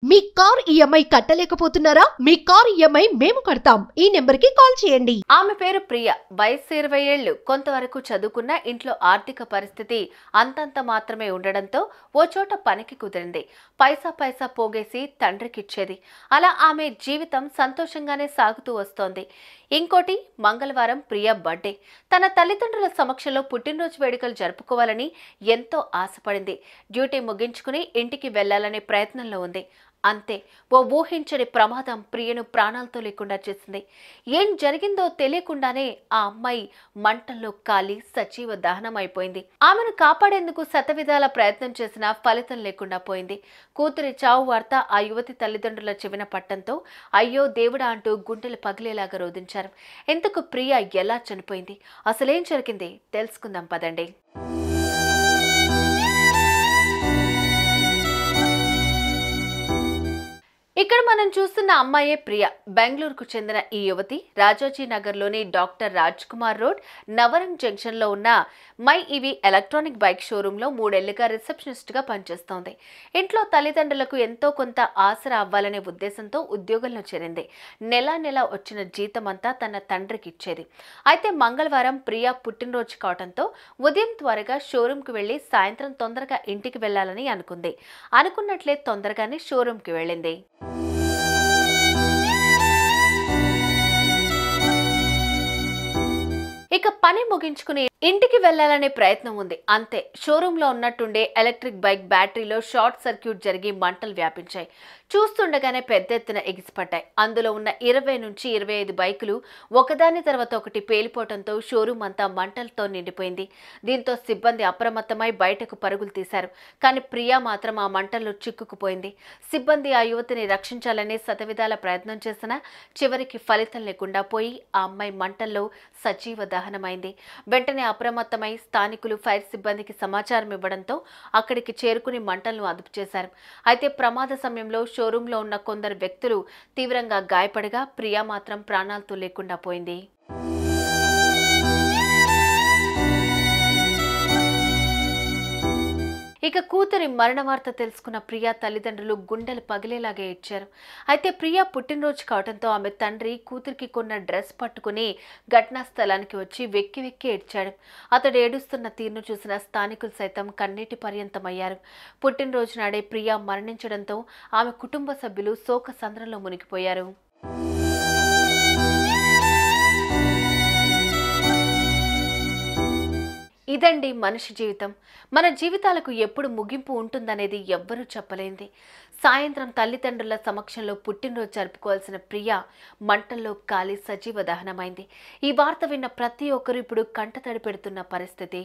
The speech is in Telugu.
మీ కార్ ఈఎంఐ కట్టలేకపోతున్నారా? మీ కార్ ఈఎంఐ మేము కడతాం. ఈ నెంబర్కి కాల్ చేయండి. ఆమె పేరు ప్రియ. వయసు 20 ఏళ్లు. కొంతవరకు చదువుకున్న, ఇంట్లో ఆర్థిక పరిస్థితి అంతంత మాత్రమే ఉండడంతో ఓ చోట పనికి కుదిరింది. పైసా పోగేసి తండ్రికిచ్చేది. అలా ఆమె జీవితం సంతోషంగానే సాగుతూ వస్తోంది. ఇంకోటి, మంగళవారం ప్రియ బర్త్డే. తన తల్లిదండ్రుల సమక్షంలో పుట్టినరోజు వేడుకలు జరుపుకోవాలని ఎంతో ఆశపడింది. డ్యూటీ ముగించుకుని ఇంటికి వెళ్లాలనే ప్రయత్నంలో ఉంది. అంతే, ఓ ఊహించని ప్రమాదం ప్రియను ప్రాణాలతో లేకుండా చేసింది. ఏం జరిగిందో తెలియకుండానే ఆ అమ్మాయి మంటల్లో కాలి సజీవ దహనమైపోయింది. ఆమెను కాపాడేందుకు శతవిధాల ప్రయత్నం చేసినా ఫలితం లేకుండా పోయింది. కూతురి చావు వార్త ఆ యువతి తల్లిదండ్రుల చెవిన పట్టంతో అయ్యో దేవుడా అంటూ గుండెలు పగిలేలాగా రోధించారు. ఇంతకు ప్రియ ఎలా చనిపోయింది, అసలేం జరిగింది తెలుసుకుందాం పదండి. ఇక్కడ మనం చూస్తున్న అమ్మాయే ప్రియ. బెంగళూరుకు చెందిన ఈ యువతి రాజోజీ నగర్లోని doctor Raj Kumar road, Navrang junction లో ఉన్న మై ఈవీ ఎలక్ట్రానిక్ బైక్ షోరూంలో 3 ఏళ్లుగా రిసెప్షనిస్ట్ గా పనిచేస్తోంది. ఇంట్లో తల్లిదండ్రులకు ఎంతో కొంత ఆసరా అవ్వాలనే ఉద్దేశంతో ఉద్యోగంలో చేరింది. నెల వచ్చిన జీతం అంతా తన తండ్రికి ఇచ్చేది. అయితే మంగళవారం ప్రియ పుట్టినరోజు కావడంతో ఉదయం త్వరగా షోరూంకి వెళ్లి సాయంత్రం తొందరగా ఇంటికి వెళ్లాలని అనుకుంది. అనుకున్నట్లే తొందరగానే షోరూంకి వెళ్ళింది. ఇక పని ముగించుకుని ఇంటికి వెళ్లాలనే ప్రయత్నం ఉంది. అంతే, షోరూంలో ఉన్నట్టుండే ఎలక్ట్రిక్ బైక్ బ్యాటరీలో షార్ట్ సర్క్యూట్ జరిగి మంటలు వ్యాపించాయి. చూస్తుండగానే పెద్ద ఎత్తున ఎగిసిపడ్డాయి. అందులో ఉన్న 20 నుంచి 25 బైకులు ఒకదాని తర్వాత ఒకటి పేలిపోవడంతో షోరూం అంతా మంటలతో నిండిపోయింది. దీంతో సిబ్బంది అప్రమత్తమై బయటకు పరుగులు తీశారు. కానీ ప్రియా మాత్రం ఆ మంటల్లో చిక్కుకుపోయింది. సిబ్బంది ఆ యువతిని రక్షించాలని శతవిధాల ప్రయత్నం చేసినా చివరికి ఫలితం లేకుండా పోయి ఆ అమ్మాయి మంటల్లో సజీవ దహనమైంది. వెంటనే అప్రమత్తమై స్థానికులు ఫైర్ సిబ్బందికి సమాచారం ఇవ్వడంతో అక్కడికి చేరుకుని మంటలను అదుపు చేశారు. అయితే ప్రమాద సమయంలో షోరూంలో ఉన్న కొందరు వ్యక్తులు తీవ్రంగా గాయపడగా ప్రియా మాత్రం ప్రాణాలతో లేకుండా పోయింది. ఇక కూతురి మరణ వార్త తెలుసుకున్న ప్రియా తల్లిదండ్రులు గుండెలు పగిలేలాగా ఏడ్చారు. అయితే ప్రియా పుట్టినరోజు కావడంతో ఆమె తండ్రి కూతురికి కొన్న డ్రెస్ పట్టుకుని ఘటనా స్థలానికి వచ్చి వెక్కి ఏడ్చాడు. అతడు ఏడుస్తున్న తీరును చూసిన స్థానికులు సైతం కన్నీటి పర్యంతమయ్యారు. పుట్టినరోజు నాడే ప్రియా మరణించడంతో ఆమె కుటుంబ సభ్యులు శోక సంద్రంలో మునిగిపోయారు. ఇదండి మనిషి జీవితం. మన జీవితాలకు ఎప్పుడు ముగింపు ఉంటుందనేది ఎవ్వరూ చెప్పలేంది. సాయంత్రం తల్లిదండ్రుల సమక్షంలో పుట్టినరోజు జరుపుకోవాల్సిన ప్రియ మంటల్లో కాలి సజీవ దహనమైంది. ఈ వార్త విన్న ప్రతి ఒక్కరూ ఇప్పుడు కంటతడి పెడుతున్న పరిస్థితి.